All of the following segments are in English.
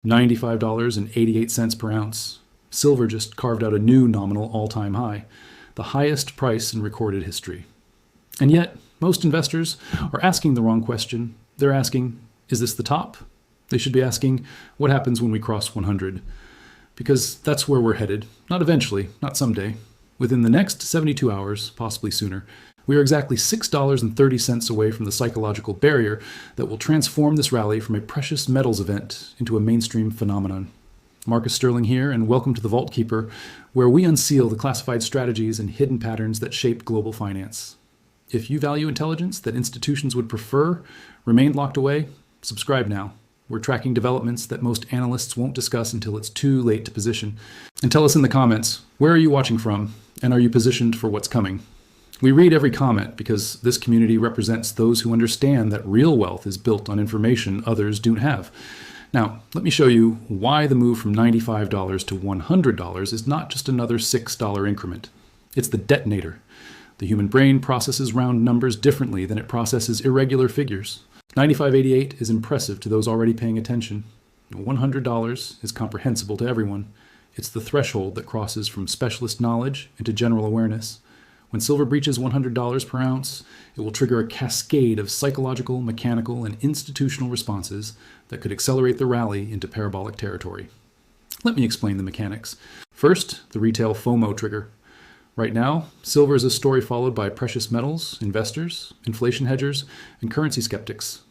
$95.88 per ounce. Silver just carved out a new nominal all-time high, the highest price in recorded history. And yet, most investors are asking the wrong question. They're asking, is this the top? They should be asking, what happens when we cross 100? Because that's where we're headed. Not eventually, not someday. Within the next 72 hours, possibly sooner, we are exactly $6.30 away from the psychological barrier that will transform this rally from a precious metals event into a mainstream phenomenon. Marcus Sterling here, and welcome to the Vault Keeper, where we unseal the classified strategies and hidden patterns that shape global finance. If you value intelligence that institutions would prefer remained locked away, subscribe now. We're tracking developments that most analysts won't discuss until it's too late to position. And tell us in the comments, where are you watching from, and are you positioned for what's coming? We read every comment because this community represents those who understand that real wealth is built on information others don't have. Now, let me show you why the move from $95 to $100 is not just another $6 increment. It's the detonator. The human brain processes round numbers differently than it processes irregular figures. $95.88 is impressive to those already paying attention. $100 is comprehensible to everyone. It's the threshold that crosses from specialist knowledge into general awareness. When silver breaches $100 per ounce, it will trigger a cascade of psychological, mechanical, and institutional responses that could accelerate the rally into parabolic territory. Let me explain the mechanics. First, the retail FOMO trigger. Right now, silver is a story followed by precious metals, investors, inflation hedgers, and currency skeptics.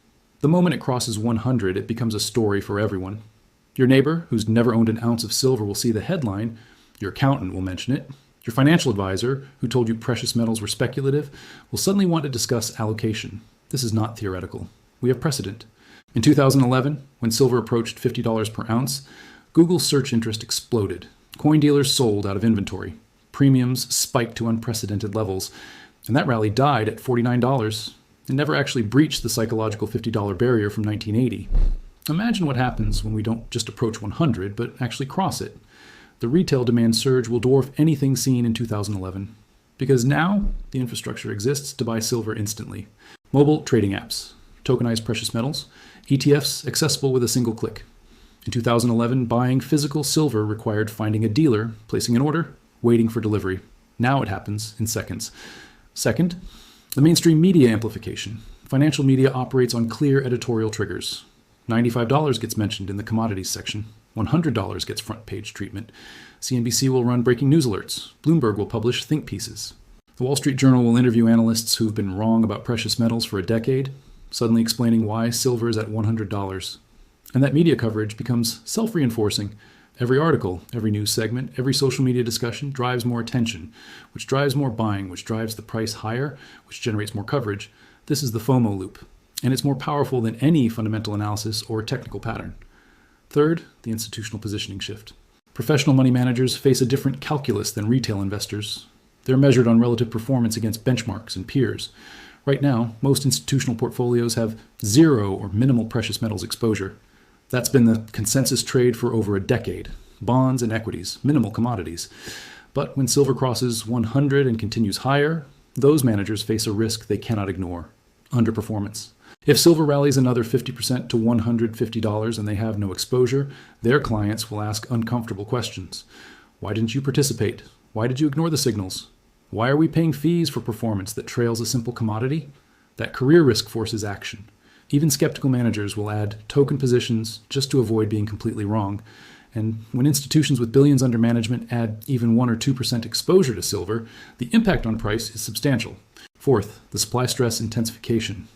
The moment it crosses 100, it becomes a story for everyone. Your neighbor, who's never owned an ounce of silver, will see the headline. Your accountant will mention it. Your financial advisor, who told you precious metals were speculative, will suddenly want to discuss allocation. This is not theoretical. We have precedent. In 2011, when silver approached $50 per ounce, Google's search interest exploded. Coin dealers sold out of inventory. Premiums spiked to unprecedented levels, and that rally died at $49. It never actually breached the psychological $50 barrier from 1980. Imagine what happens when we don't just approach 100, but actually cross it. The retail demand surge will dwarf anything seen in 2011, because now the infrastructure exists to buy silver instantly. Mobile trading apps, tokenized precious metals, ETFs accessible with a single click. In 2011, buying physical silver required finding a dealer, placing an order, waiting for delivery. Now it happens in seconds. Second, the mainstream media amplification. Financial media operates on clear editorial triggers. $95 gets mentioned in the commodities section. $100 gets front page treatment. CNBC will run breaking news alerts. Bloomberg will publish think pieces. The Wall Street Journal will interview analysts who've been wrong about precious metals for a decade, suddenly explaining why silver is at $100. And that media coverage becomes self-reinforcing. Every article, every news segment, every social media discussion drives more attention, which drives more buying, which drives the price higher, which generates more coverage. This is the FOMO loop, and it's more powerful than any fundamental analysis or technical pattern. Third, the institutional positioning shift. Professional money managers face a different calculus than retail investors. They're measured on relative performance against benchmarks and peers. Right now, most institutional portfolios have zero or minimal precious metals exposure. That's been the consensus trade for over a decade. Bonds and equities, minimal commodities. But when silver crosses 100 and continues higher, those managers face a risk they cannot ignore: underperformance. If silver rallies another 50% to $150 and they have no exposure, their clients will ask uncomfortable questions. Why didn't you participate? Why did you ignore the signals? Why are we paying fees for performance that trails a simple commodity? That career risk forces action. Even skeptical managers will add token positions just to avoid being completely wrong. And when institutions with billions under management add even 1 or 2% exposure to silver, the impact on price is substantial. Fourth, the supply stress intensification.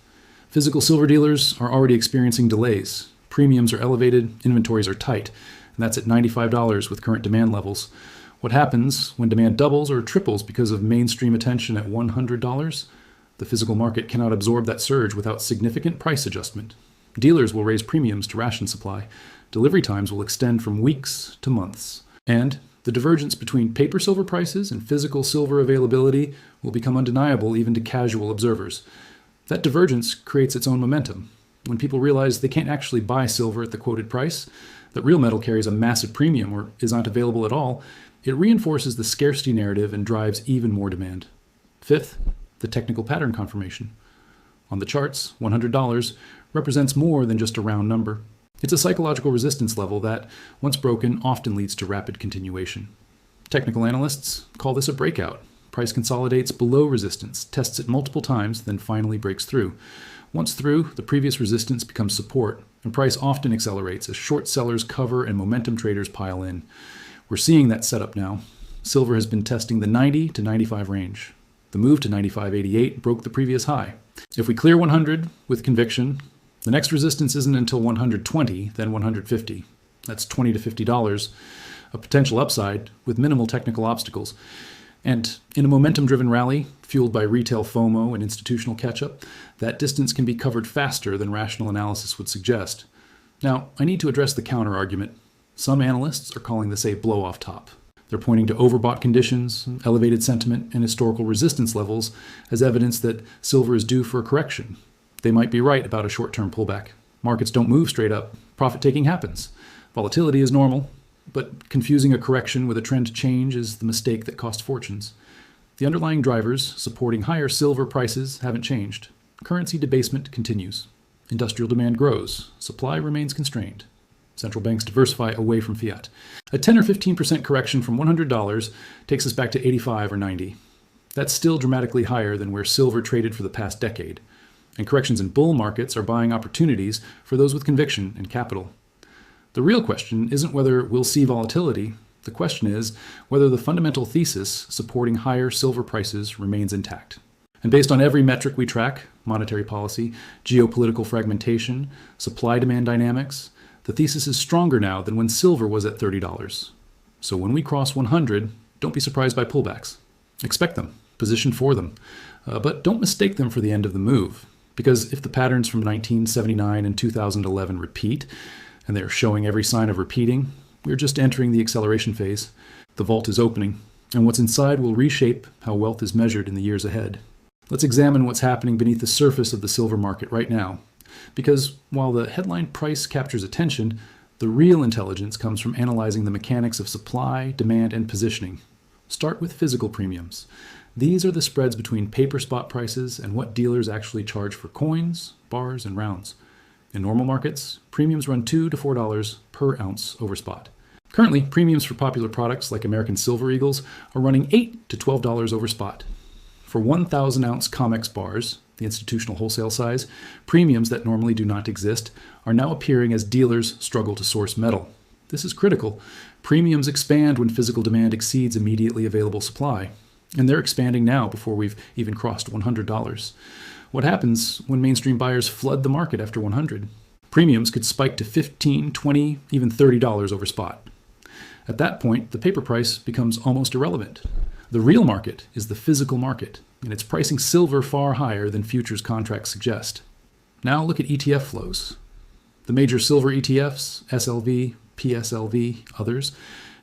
Physical silver dealers are already experiencing delays. Premiums are elevated, inventories are tight, and that's at $95 with current demand levels. What happens when demand doubles or triples because of mainstream attention at $100? The physical market cannot absorb that surge without significant price adjustment. Dealers will raise premiums to ration supply. Delivery times will extend from weeks to months. And the divergence between paper silver prices and physical silver availability will become undeniable even to casual observers. That divergence creates its own momentum. When people realize they can't actually buy silver at the quoted price, that real metal carries a massive premium or is not available at all, it reinforces the scarcity narrative and drives even more demand. Fifth, the technical pattern confirmation. On the charts, $100 represents more than just a round number. It's a psychological resistance level that, once broken, often leads to rapid continuation. Technical analysts call this a breakout. Price consolidates below resistance, tests it multiple times, then finally breaks through. Once through, the previous resistance becomes support, and price often accelerates as short sellers cover and momentum traders pile in. We're seeing that setup now. Silver has been testing the 90 to 95 range. The move to 95.88 broke the previous high. If we clear 100 with conviction, the next resistance isn't until 120, then 150. That's $20 to $50, a potential upside with minimal technical obstacles. And in a momentum-driven rally, fueled by retail FOMO and institutional catch-up, that distance can be covered faster than rational analysis would suggest. Now, I need to address the counter-argument. Some analysts are calling this a blow-off top. They're pointing to overbought conditions, elevated sentiment, and historical resistance levels as evidence that silver is due for a correction. They might be right about a short-term pullback. Markets don't move straight up. Profit-taking happens. Volatility is normal, but confusing a correction with a trend change is the mistake that costs fortunes. The underlying drivers supporting higher silver prices haven't changed. Currency debasement continues. Industrial demand grows. Supply remains constrained. Central banks diversify away from fiat. A 10 or 15% correction from $100 takes us back to 85 or 90. That's still dramatically higher than where silver traded for the past decade. And corrections in bull markets are buying opportunities for those with conviction and capital. The real question isn't whether we'll see volatility. The question is whether the fundamental thesis supporting higher silver prices remains intact. And based on every metric we track, monetary policy, geopolitical fragmentation, supply-demand dynamics, the thesis is stronger now than when silver was at $30. So when we cross 100, don't be surprised by pullbacks. Expect them, position for them, but don't mistake them for the end of the move. Because if the patterns from 1979 and 2011 repeat, and they're showing every sign of repeating, we're just entering the acceleration phase. The vault is opening, and what's inside will reshape how wealth is measured in the years ahead. Let's examine what's happening beneath the surface of the silver market right now. Because while the headline price captures attention, the real intelligence comes from analyzing the mechanics of supply, demand, and positioning. Start with physical premiums. These are the spreads between paper spot prices and what dealers actually charge for coins, bars, and rounds. In normal markets, premiums run $2 to $4 per ounce over spot. Currently, premiums for popular products like American Silver Eagles are running $8 to $12 over spot. For 1,000-ounce COMEX bars, the institutional wholesale size, premiums that normally do not exist are now appearing as dealers struggle to source metal. This is critical. Premiums expand when physical demand exceeds immediately available supply. And they're expanding now before we've even crossed $100. What happens when mainstream buyers flood the market after 100? Premiums could spike to $15, $20, even $30 over spot. At that point, the paper price becomes almost irrelevant. The real market is the physical market, and it's pricing silver far higher than futures contracts suggest. Now look at ETF flows. The major silver ETFs, SLV, PSLV, others,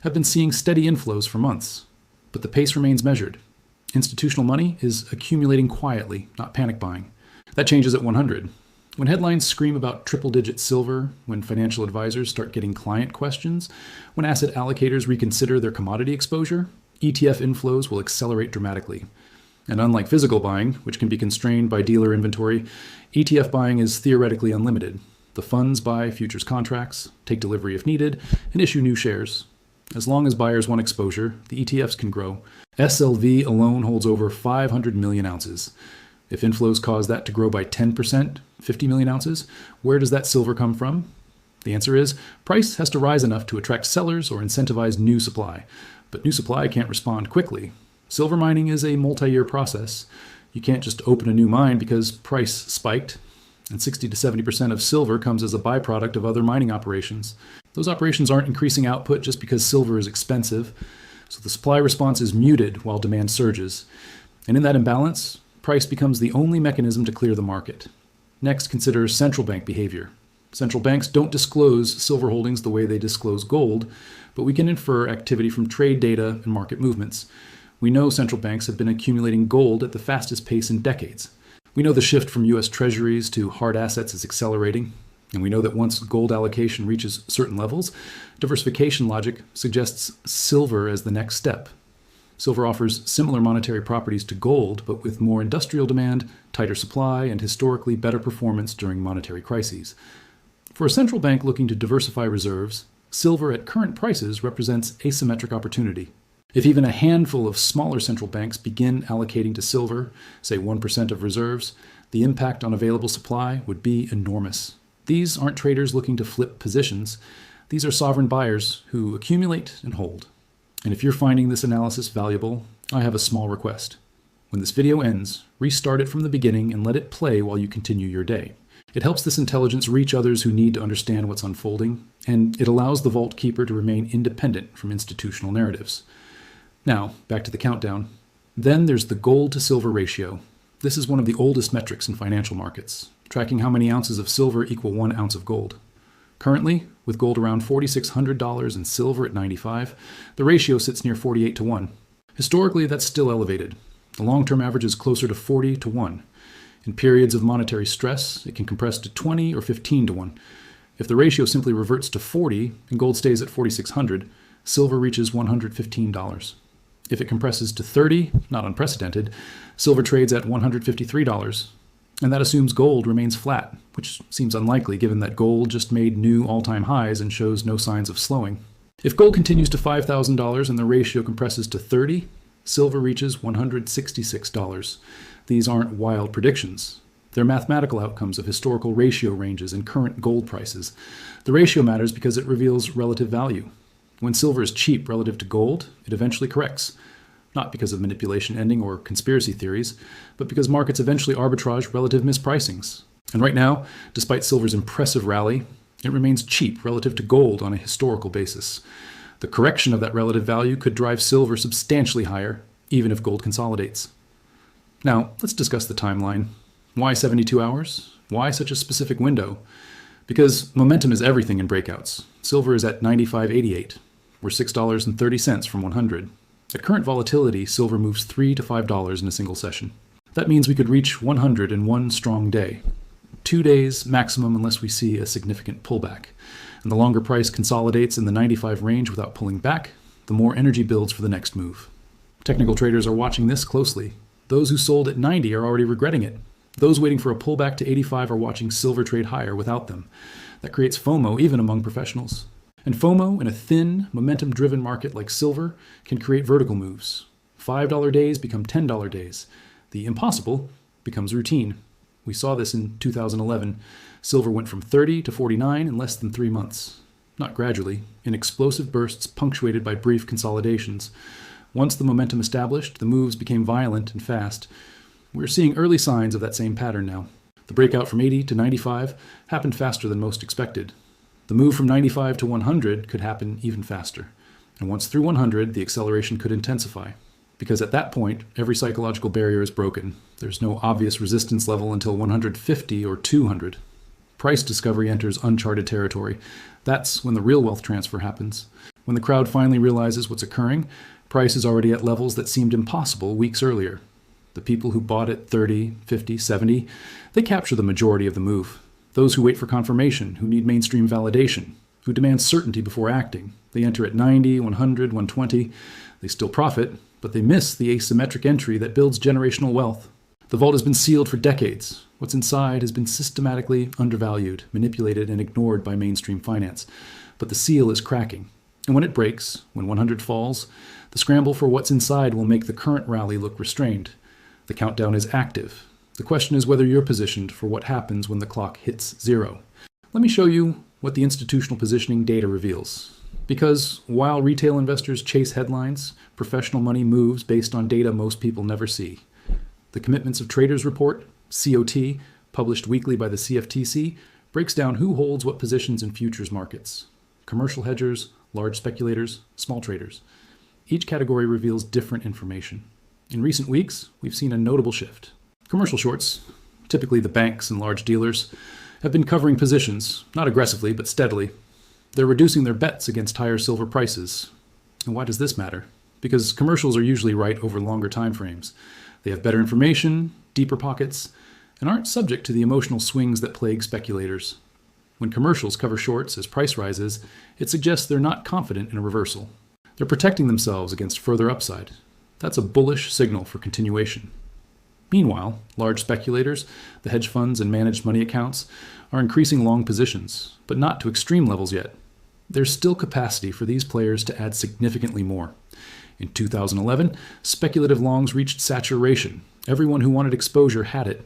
have been seeing steady inflows for months. But the pace remains measured. Institutional money is accumulating quietly, not panic buying. That changes at 100. When headlines scream about triple-digit silver, when financial advisors start getting client questions, when asset allocators reconsider their commodity exposure, ETF inflows will accelerate dramatically. And unlike physical buying, which can be constrained by dealer inventory, ETF buying is theoretically unlimited. The funds buy futures contracts, take delivery if needed, and issue new shares. As long as buyers want exposure, the ETFs can grow. SLV alone holds over 500 million ounces. If inflows cause that to grow by 10%, 50 million ounces, where does that silver come from? The answer is, price has to rise enough to attract sellers or incentivize new supply. But new supply can't respond quickly. Silver mining is a multi-year process. You can't just open a new mine because price spiked. And 60 to 70% of silver comes as a byproduct of other mining operations. Those operations aren't increasing output just because silver is expensive. So the supply response is muted while demand surges. And in that imbalance, price becomes the only mechanism to clear the market. Next, consider central bank behavior. Central banks don't disclose silver holdings the way they disclose gold, but we can infer activity from trade data and market movements. We know central banks have been accumulating gold at the fastest pace in decades. We know the shift from U.S. treasuries to hard assets is accelerating, and we know that once gold allocation reaches certain levels, diversification logic suggests silver as the next step. Silver offers similar monetary properties to gold, but with more industrial demand, tighter supply, and historically better performance during monetary crises. For a central bank looking to diversify reserves, silver at current prices represents asymmetric opportunity. If even a handful of smaller central banks begin allocating to silver, say 1% of reserves, the impact on available supply would be enormous. These aren't traders looking to flip positions. These are sovereign buyers who accumulate and hold. And if you're finding this analysis valuable, I have a small request. When this video ends, restart it from the beginning and let it play while you continue your day. It helps this intelligence reach others who need to understand what's unfolding, and it allows the vault keeper to remain independent from institutional narratives. Now, back to the countdown. Then there's the gold to silver ratio. This is one of the oldest metrics in financial markets, tracking how many ounces of silver equal 1 ounce of gold. Currently, with gold around $4,600 and silver at 95, the ratio sits near 48 to 1. Historically, that's still elevated. The long-term average is closer to 40 to 1. In periods of monetary stress, it can compress to 20 or 15 to 1. If the ratio simply reverts to 40 and gold stays at 4,600, silver reaches $115. If it compresses to 30, not unprecedented, silver trades at $153. And that assumes gold remains flat, which seems unlikely given that gold just made new all-time highs and shows no signs of slowing. If gold continues to $5,000 and the ratio compresses to 30, silver reaches $166. These aren't wild predictions. They're mathematical outcomes of historical ratio ranges and current gold prices. The ratio matters because it reveals relative value. When silver is cheap relative to gold, it eventually corrects. Not because of manipulation ending or conspiracy theories, but because markets eventually arbitrage relative mispricings. And right now, despite silver's impressive rally, it remains cheap relative to gold on a historical basis. The correction of that relative value could drive silver substantially higher, even if gold consolidates. Now, let's discuss the timeline. Why 72 hours? Why such a specific window? Because momentum is everything in breakouts. Silver is at 95.88. We're $6.30 from 100. At current volatility, silver moves $3 to $5 in a single session. That means we could reach 100 in one strong day. 2 days maximum unless we see a significant pullback. And the longer price consolidates in the 95 range without pulling back, the more energy builds for the next move. Technical traders are watching this closely. Those who sold at 90 are already regretting it. Those waiting for a pullback to 85 are watching silver trade higher without them. That creates FOMO even among professionals. And FOMO in a thin, momentum-driven market like silver can create vertical moves. $5 days become $10 days. The impossible becomes routine. We saw this in 2011. Silver went from 30 to 49 in less than 3 months. Not gradually, in explosive bursts punctuated by brief consolidations. Once the momentum established, the moves became violent and fast. We're seeing early signs of that same pattern now. The breakout from 80 to 95 happened faster than most expected. The move from 95 to 100 could happen even faster. And once through 100, the acceleration could intensify. Because at that point, every psychological barrier is broken. There's no obvious resistance level until 150 or 200. Price discovery enters uncharted territory. That's when the real wealth transfer happens. When the crowd finally realizes what's occurring, price is already at levels that seemed impossible weeks earlier. The people who bought at 30, 50, 70, they capture the majority of the move. Those who wait for confirmation, who need mainstream validation, who demand certainty before acting, they enter at 90, 100, 120. They still profit, but they miss the asymmetric entry that builds generational wealth. The vault has been sealed for decades. What's inside has been systematically undervalued, manipulated, and ignored by mainstream finance. But the seal is cracking. And when it breaks, when 100 falls, the scramble for what's inside will make the current rally look restrained. The countdown is active. The question is whether you're positioned for what happens when the clock hits 0. Let me show you what the institutional positioning data reveals. Because while retail investors chase headlines, professional money moves based on data most people never see. The Commitments of Traders Report, COT, published weekly by the CFTC, breaks down who holds what positions in futures markets. Commercial hedgers, large speculators, small traders. Each category reveals different information. In recent weeks, we've seen a notable shift. Commercial shorts, typically the banks and large dealers, have been covering positions, not aggressively, but steadily. They're reducing their bets against higher silver prices. And why does this matter? Because commercials are usually right over longer time frames. They have better information, deeper pockets, and aren't subject to the emotional swings that plague speculators. When commercials cover shorts as price rises, it suggests they're not confident in a reversal. They're protecting themselves against further upside. That's a bullish signal for continuation. Meanwhile, large speculators, the hedge funds and managed money accounts, are increasing long positions, but not to extreme levels yet. There's still capacity for these players to add significantly more. In 2011, speculative longs reached saturation. Everyone who wanted exposure had it.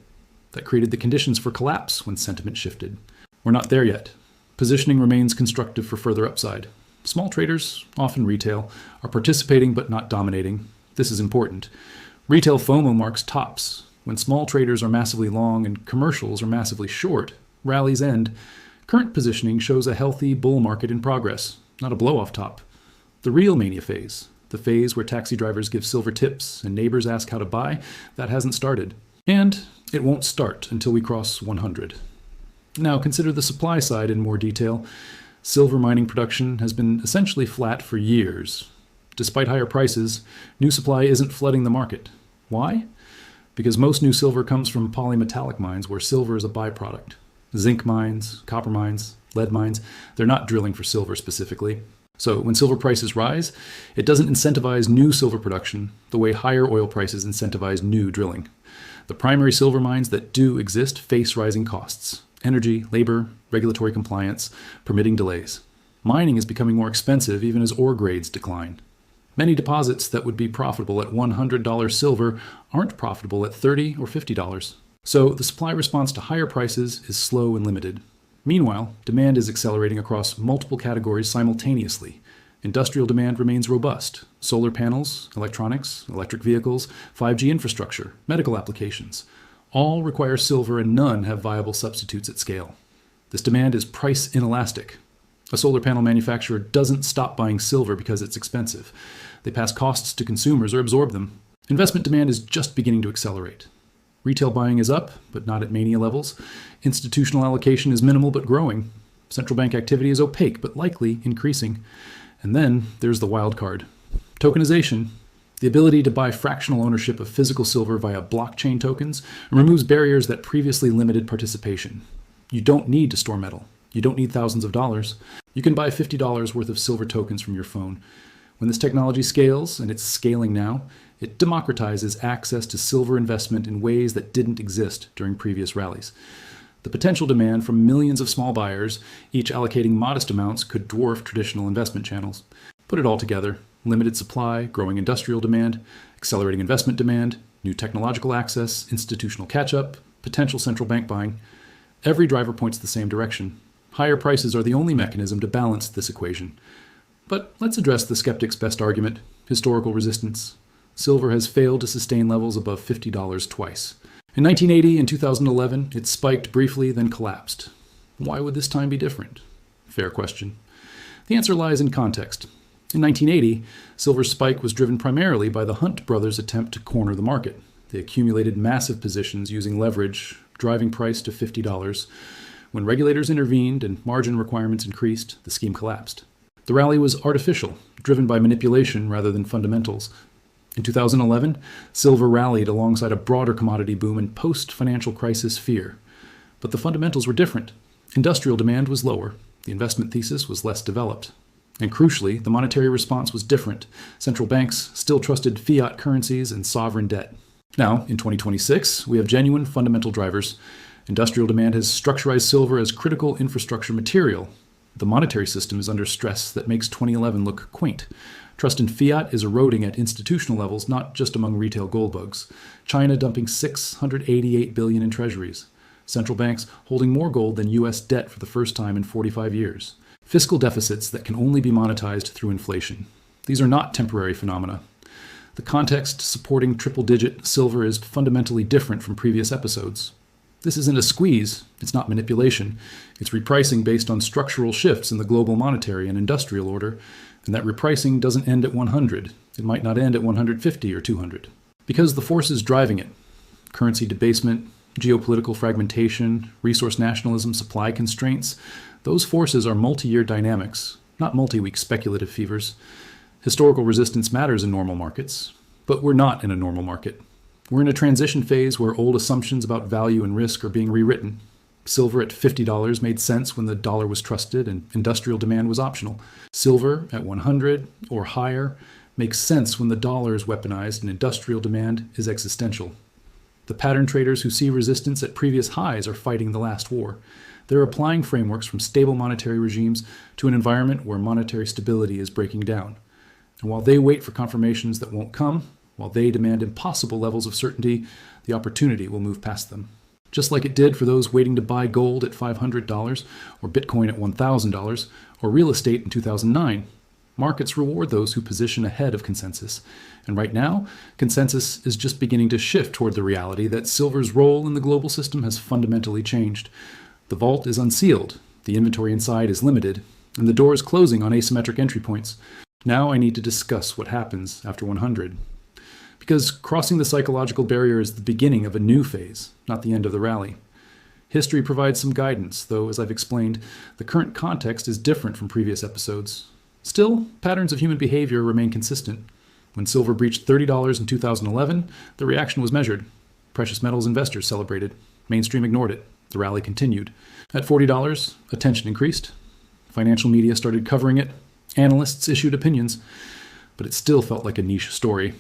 That created the conditions for collapse when sentiment shifted. We're not there yet. Positioning remains constructive for further upside. Small traders, often retail, are participating but not dominating. This is important. Retail FOMO marks tops. When small traders are massively long and commercials are massively short, rallies end. Current positioning shows a healthy bull market in progress, not a blow-off top. The real mania phase, the phase where taxi drivers give silver tips and neighbors ask how to buy, that hasn't started. And it won't start until we cross 100. Now consider the supply side in more detail. Silver mining production has been essentially flat for years. Despite higher prices, new supply isn't flooding the market. Why? Because most new silver comes from polymetallic mines where silver is a byproduct. Zinc mines, copper mines, lead mines, they're not drilling for silver specifically. So when silver prices rise, it doesn't incentivize new silver production the way higher oil prices incentivize new drilling. The primary silver mines that do exist face rising costs: energy, labor, regulatory compliance, permitting delays. Mining is becoming more expensive even as ore grades decline. Many deposits that would be profitable at $100 silver aren't profitable at $30 or $50. So the supply response to higher prices is slow and limited. Meanwhile, demand is accelerating across multiple categories simultaneously. Industrial demand remains robust. Solar panels, electronics, electric vehicles, 5G infrastructure, medical applications, all require silver and none have viable substitutes at scale. This demand is price inelastic. A solar panel manufacturer doesn't stop buying silver because it's expensive. They pass costs to consumers or absorb them. Investment demand is just beginning to accelerate. Retail buying is up, but not at mania levels. Institutional allocation is minimal but growing. Central bank activity is opaque but likely increasing. And then there's the wild card. Tokenization, the ability to buy fractional ownership of physical silver via blockchain tokens, removes barriers that previously limited participation. You don't need to store metal. You don't need thousands of dollars. You can buy $50 worth of silver tokens from your phone. When this technology scales, and it's scaling now, it democratizes access to silver investment in ways that didn't exist during previous rallies. The potential demand from millions of small buyers, each allocating modest amounts, could dwarf traditional investment channels. Put it all together: limited supply, growing industrial demand, accelerating investment demand, new technological access, institutional catch-up, potential central bank buying. Every driver points the same direction. Higher prices are the only mechanism to balance this equation. But let's address the skeptic's best argument: historical resistance. Silver has failed to sustain levels above $50 twice. In 1980 and 2011, it spiked briefly, then collapsed. Why would this time be different? Fair question. The answer lies in context. In 1980, silver's spike was driven primarily by the Hunt brothers' attempt to corner the market. They accumulated massive positions using leverage, driving price to $50. When regulators intervened and margin requirements increased, the scheme collapsed. The rally was artificial, driven by manipulation rather than fundamentals. In 2011, silver rallied alongside a broader commodity boom and post-financial crisis fear. But the fundamentals were different. Industrial demand was lower. The investment thesis was less developed. And crucially, the monetary response was different. Central banks still trusted fiat currencies and sovereign debt. Now, in 2026, we have genuine fundamental drivers. Industrial demand has structurized silver as critical infrastructure material. The monetary system is under stress that makes 2011 look quaint. Trust in fiat is eroding at institutional levels, not just among retail gold bugs. China dumping $688 billion in treasuries. Central banks holding more gold than U.S. debt for the first time in 45 years. Fiscal deficits that can only be monetized through inflation. These are not temporary phenomena. The context supporting triple-digit silver is fundamentally different from previous episodes. This isn't a squeeze, it's not manipulation. It's repricing based on structural shifts in the global monetary and industrial order, and that repricing doesn't end at 100. It might not end at 150 or 200. Because the forces driving it, currency debasement, geopolitical fragmentation, resource nationalism, supply constraints, those forces are multi-year dynamics, not multi-week speculative fevers. Historical resistance matters in normal markets, but we're not in a normal market. We're in a transition phase where old assumptions about value and risk are being rewritten. Silver at $50 made sense when the dollar was trusted and industrial demand was optional. Silver at 100 or higher makes sense when the dollar is weaponized and industrial demand is existential. The pattern traders who see resistance at previous highs are fighting the last war. They're applying frameworks from stable monetary regimes to an environment where monetary stability is breaking down. And while they wait for confirmations that won't come, while they demand impossible levels of certainty, the opportunity will move past them. Just like it did for those waiting to buy gold at $500, or Bitcoin at $1,000, or real estate in 2009. Markets reward those who position ahead of consensus. And right now, consensus is just beginning to shift toward the reality that silver's role in the global system has fundamentally changed. The vault is unsealed, the inventory inside is limited, and the door is closing on asymmetric entry points. Now I need to discuss what happens after 100. Because crossing the psychological barrier is the beginning of a new phase, not the end of the rally. History provides some guidance, though, as I've explained, the current context is different from previous episodes. Still, patterns of human behavior remain consistent. When silver breached $30 in 2011, the reaction was measured. Precious metals investors celebrated. Mainstream ignored it. The rally continued. At $40, attention increased. Financial media started covering it. Analysts issued opinions. But it still felt like a niche story.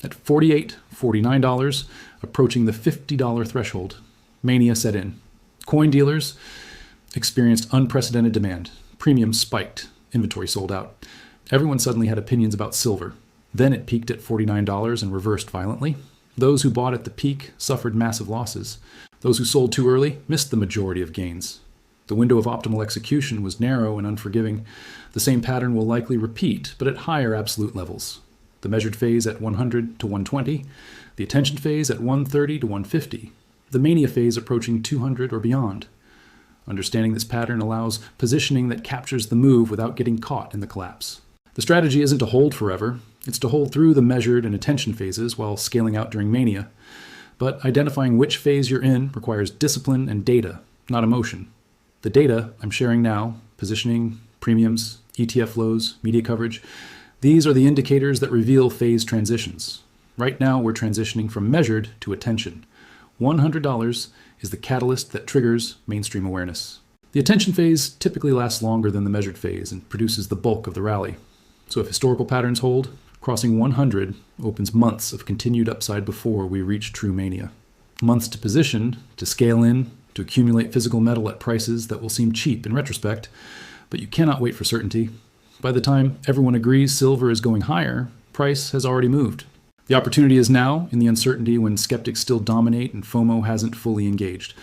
At $48, $49, approaching the $50 threshold, mania set in. Coin dealers experienced unprecedented demand. Premiums spiked. Inventory sold out. Everyone suddenly had opinions about silver. Then it peaked at $49 and reversed violently. Those who bought at the peak suffered massive losses. Those who sold too early missed the majority of gains. The window of optimal execution was narrow and unforgiving. The same pattern will likely repeat, but at higher absolute levels. The measured phase at 100 to 120, the attention phase at 130 to 150, the mania phase approaching 200 or beyond. Understanding this pattern allows positioning that captures the move without getting caught in the collapse. The strategy isn't to hold forever, it's to hold through the measured and attention phases while scaling out during mania. But identifying which phase you're in requires discipline and data, not emotion. The data I'm sharing now, positioning, premiums, ETF flows, media coverage, these are the indicators that reveal phase transitions. Right now, we're transitioning from measured to attention. $100 is the catalyst that triggers mainstream awareness. The attention phase typically lasts longer than the measured phase and produces the bulk of the rally. So if historical patterns hold, crossing 100 opens months of continued upside before we reach true mania. Months to position, to scale in, to accumulate physical metal at prices that will seem cheap in retrospect, but you cannot wait for certainty. By the time everyone agrees silver is going higher, price has already moved. The opportunity is now, in the uncertainty when skeptics still dominate and FOMO hasn't fully engaged.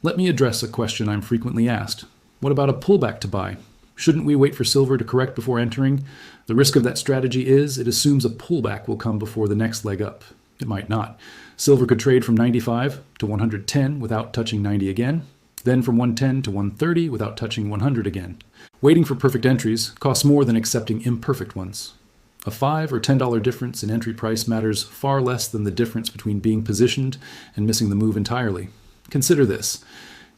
Let me address a question I'm frequently asked. What about a pullback to buy? Shouldn't we wait for silver to correct before entering? The risk of that strategy is it assumes a pullback will come before the next leg up. It might not. Silver could trade from 95 to 110 without touching 90 again, then from 110 to 130 without touching 100 again. Waiting for perfect entries costs more than accepting imperfect ones. A $5 or $10 difference in entry price matters far less than the difference between being positioned and missing the move entirely. Consider this.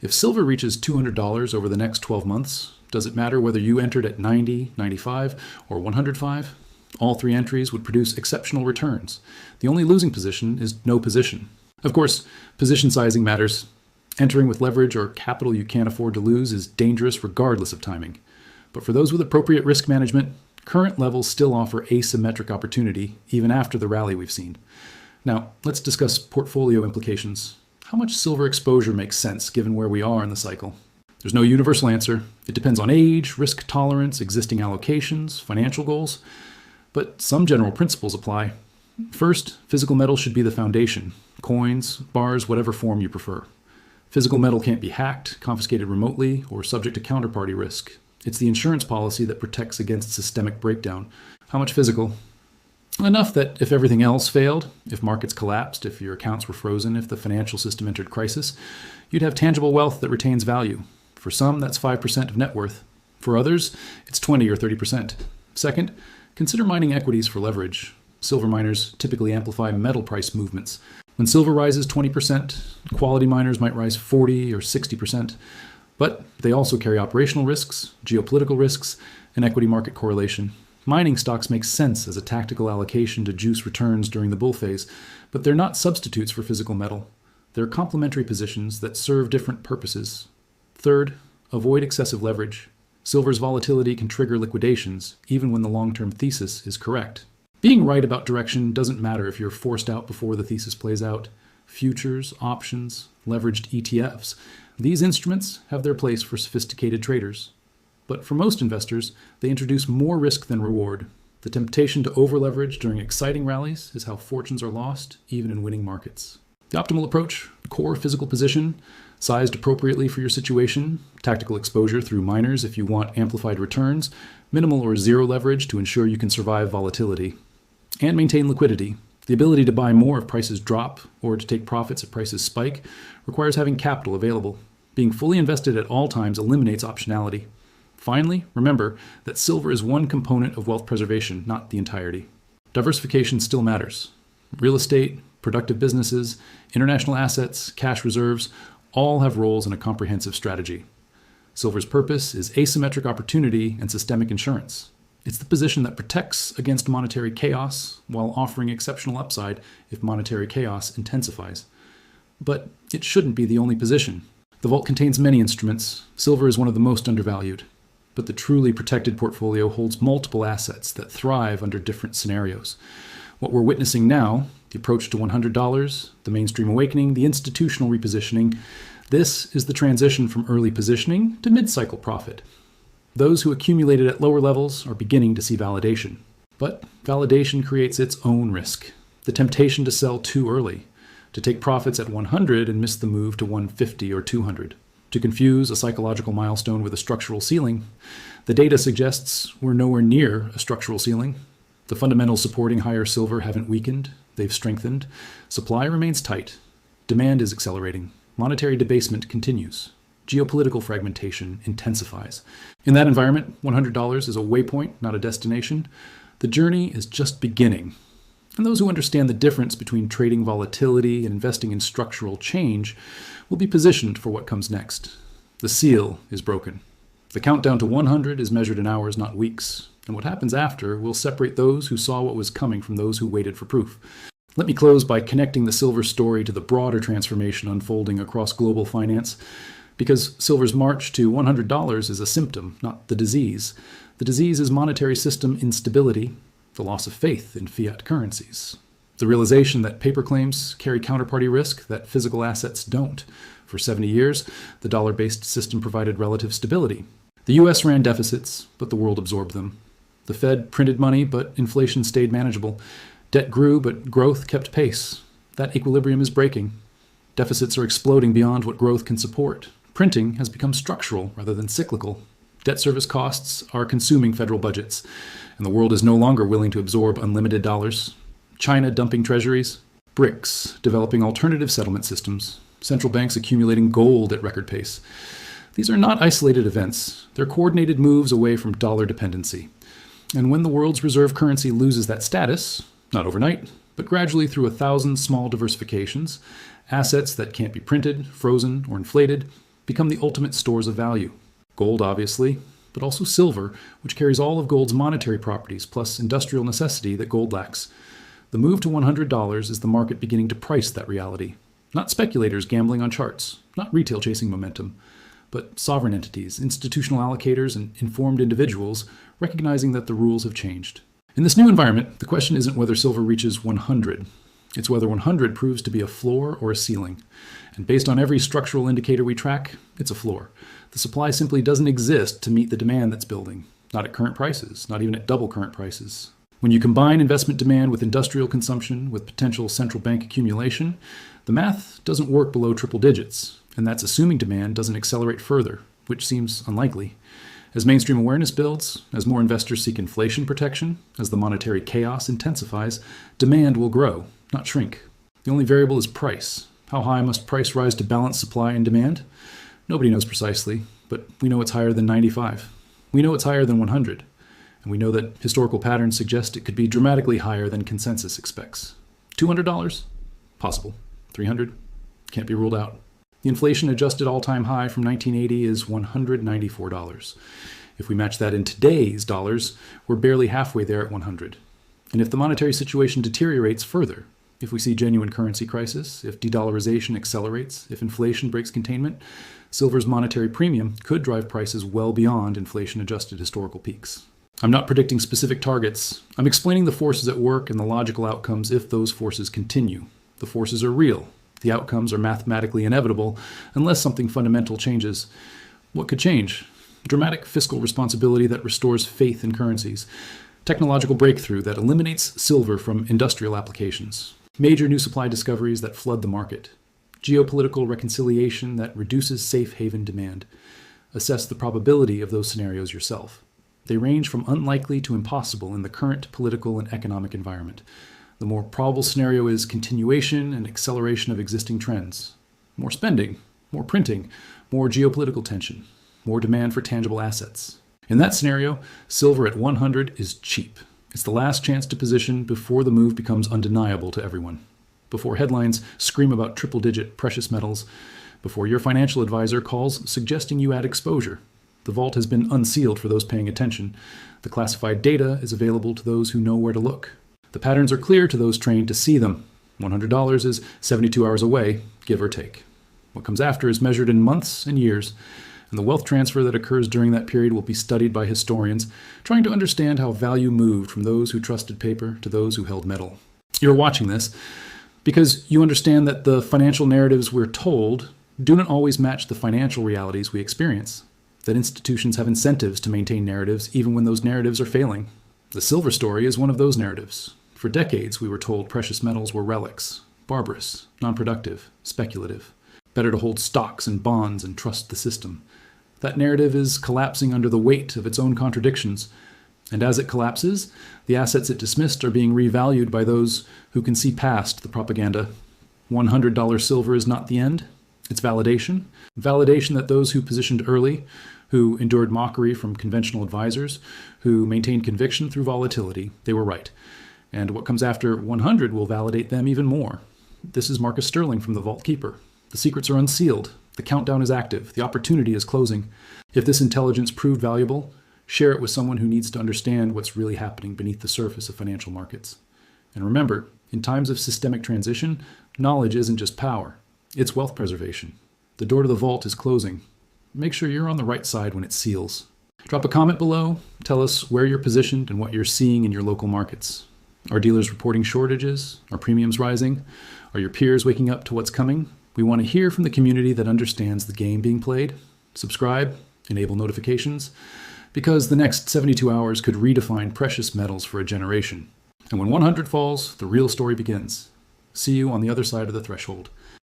If silver reaches $200 over the next 12 months, does it matter whether you entered at 90, 95, or 105? All three entries would produce exceptional returns. The only losing position is no position. Of course, position sizing matters. Entering with leverage or capital you can't afford to lose is dangerous regardless of timing. But for those with appropriate risk management, current levels still offer asymmetric opportunity even after the rally we've seen. Now, let's discuss portfolio implications. How much silver exposure makes sense given where we are in the cycle? There's no universal answer. It depends on age, risk tolerance, existing allocations, financial goals. But some general principles apply. First, physical metal should be the foundation. Coins, bars, whatever form you prefer. Physical metal can't be hacked, confiscated remotely, or subject to counterparty risk. It's the insurance policy that protects against systemic breakdown. How much physical? Enough that if everything else failed, if markets collapsed, if your accounts were frozen, if the financial system entered crisis, you'd have tangible wealth that retains value. For some, that's 5% of net worth. For others, it's 20 or 30%. Second, consider mining equities for leverage. Silver miners typically amplify metal price movements. When silver rises 20%, quality miners might rise 40 or 60%. But they also carry operational risks, geopolitical risks, and equity market correlation. Mining stocks make sense as a tactical allocation to juice returns during the bull phase, but they're not substitutes for physical metal. They're complementary positions that serve different purposes. Third, avoid excessive leverage. Silver's volatility can trigger liquidations, even when the long-term thesis is correct. Being right about direction doesn't matter if you're forced out before the thesis plays out. futures, options, leveraged ETFs. These instruments have their place for sophisticated traders. But for most investors, they introduce more risk than reward. The temptation to over-leverage during exciting rallies is how fortunes are lost, even in winning markets. The optimal approach: core physical position, sized appropriately for your situation, tactical exposure through minors if you want amplified returns, minimal or zero leverage to ensure you can survive volatility, and maintain liquidity. The ability to buy more if prices drop or to take profits if prices spike requires having capital available. Being fully invested at all times eliminates optionality. Finally, remember that silver is one component of wealth preservation, not the entirety. Diversification still matters. Real estate, productive businesses, international assets, cash reserves, all have roles in a comprehensive strategy. Silver's purpose is asymmetric opportunity and systemic insurance. It's the position that protects against monetary chaos while offering exceptional upside if monetary chaos intensifies. But it shouldn't be the only position. The vault contains many instruments. Silver is one of the most undervalued. But the truly protected portfolio holds multiple assets that thrive under different scenarios. What we're witnessing now, the approach to $100, the mainstream awakening, the institutional repositioning, this is the transition from early positioning to mid-cycle profit. Those who accumulated at lower levels are beginning to see validation. But validation creates its own risk. The temptation to sell too early, to take profits at 100 and miss the move to 150 or 200. To confuse a psychological milestone with a structural ceiling. The data suggests we're nowhere near a structural ceiling. The fundamentals supporting higher silver haven't weakened, they've strengthened. Supply remains tight. Demand is accelerating. Monetary debasement continues. Geopolitical fragmentation intensifies. In that environment, $100 is a waypoint, not a destination. The journey is just beginning. And those who understand the difference between trading volatility and investing in structural change will be positioned for what comes next. The seal is broken. The countdown to 100 is measured in hours, not weeks. And what happens after will separate those who saw what was coming from those who waited for proof. Let me close by connecting the silver story to the broader transformation unfolding across global finance. Because silver's march to $100 is a symptom, not the disease. The disease is monetary system instability, the loss of faith in fiat currencies. The realization that paper claims carry counterparty risk that physical assets don't. For 70 years, the dollar-based system provided relative stability. The US ran deficits, but the world absorbed them. The Fed printed money, but inflation stayed manageable. Debt grew, but growth kept pace. That equilibrium is breaking. Deficits are exploding beyond what growth can support. Printing has become structural rather than cyclical. Debt service costs are consuming federal budgets, and the world is no longer willing to absorb unlimited dollars. China dumping treasuries, BRICS developing alternative settlement systems, central banks accumulating gold at record pace. These are not isolated events. They're coordinated moves away from dollar dependency. And when the world's reserve currency loses that status, not overnight, but gradually through 1,000 small diversifications, assets that can't be printed, frozen, or inflated become the ultimate stores of value. Gold, obviously, but also silver, which carries all of gold's monetary properties plus industrial necessity that gold lacks. The move to $100 is the market beginning to price that reality. Not speculators gambling on charts, not retail chasing momentum, but sovereign entities, institutional allocators, and informed individuals recognizing that the rules have changed. In this new environment, the question isn't whether silver reaches 100. It's whether 100 proves to be a floor or a ceiling. And based on every structural indicator we track, it's a floor. The supply simply doesn't exist to meet the demand that's building. Not at current prices, not even at double current prices. When you combine investment demand with industrial consumption, with potential central bank accumulation, the math doesn't work below triple digits. And that's assuming demand doesn't accelerate further, which seems unlikely. As mainstream awareness builds, as more investors seek inflation protection, as the monetary chaos intensifies, demand will grow, not shrink. The only variable is price. How high must price rise to balance supply and demand? Nobody knows precisely, but we know it's higher than 95. We know it's higher than 100. And we know that historical patterns suggest it could be dramatically higher than consensus expects. $200? Possible. 300? Can't be ruled out. The inflation-adjusted all-time high from 1980 is $194. If we match that in today's dollars, we're barely halfway there at 100. And if the monetary situation deteriorates further, if we see genuine currency crisis, if de-dollarization accelerates, if inflation breaks containment, silver's monetary premium could drive prices well beyond inflation-adjusted historical peaks. I'm not predicting specific targets. I'm explaining the forces at work and the logical outcomes if those forces continue. The forces are real. The outcomes are mathematically inevitable unless something fundamental changes. What could change? Dramatic fiscal responsibility that restores faith in currencies. Technological breakthrough that eliminates silver from industrial applications. Major new supply discoveries that flood the market. Geopolitical reconciliation that reduces safe haven demand. Assess the probability of those scenarios yourself. They range from unlikely to impossible in the current political and economic environment. The more probable scenario is continuation and acceleration of existing trends. More spending, more printing, more geopolitical tension, more demand for tangible assets. In that scenario, silver at 100 is cheap. It's the last chance to position before the move becomes undeniable to everyone. Before headlines scream about triple-digit precious metals. Before your financial advisor calls suggesting you add exposure. The vault has been unsealed for those paying attention. The classified data is available to those who know where to look. The patterns are clear to those trained to see them. $100 is 72 hours away, give or take. What comes after is measured in months and years, and the wealth transfer that occurs during that period will be studied by historians, trying to understand how value moved from those who trusted paper to those who held metal. You're watching this because you understand that the financial narratives we're told do not always match the financial realities we experience, that institutions have incentives to maintain narratives even when those narratives are failing. The silver story is one of those narratives. For decades, we were told precious metals were relics, barbarous, non-productive, speculative. Better to hold stocks and bonds and trust the system. That narrative is collapsing under the weight of its own contradictions. And as it collapses, the assets it dismissed are being revalued by those who can see past the propaganda. $100 silver is not the end. It's validation. Validation that those who positioned early, who endured mockery from conventional advisors, who maintained conviction through volatility, they were right. And what comes after 100 will validate them even more. This is Marcus Sterling from the Vault Keeper. The secrets are unsealed. The countdown is active. The opportunity is closing. If this intelligence proved valuable, share it with someone who needs to understand what's really happening beneath the surface of financial markets. And remember, in times of systemic transition, knowledge isn't just power. It's wealth preservation. The door to the vault is closing. Make sure you're on the right side when it seals. Drop a comment below. Tell us where you're positioned and what you're seeing in your local markets. Are dealers reporting shortages? Are premiums rising? Are your peers waking up to what's coming? We want to hear from the community that understands the game being played. Subscribe, enable notifications, because the next 72 hours could redefine precious metals for a generation. And when 100 falls, the real story begins. See you on the other side of the threshold.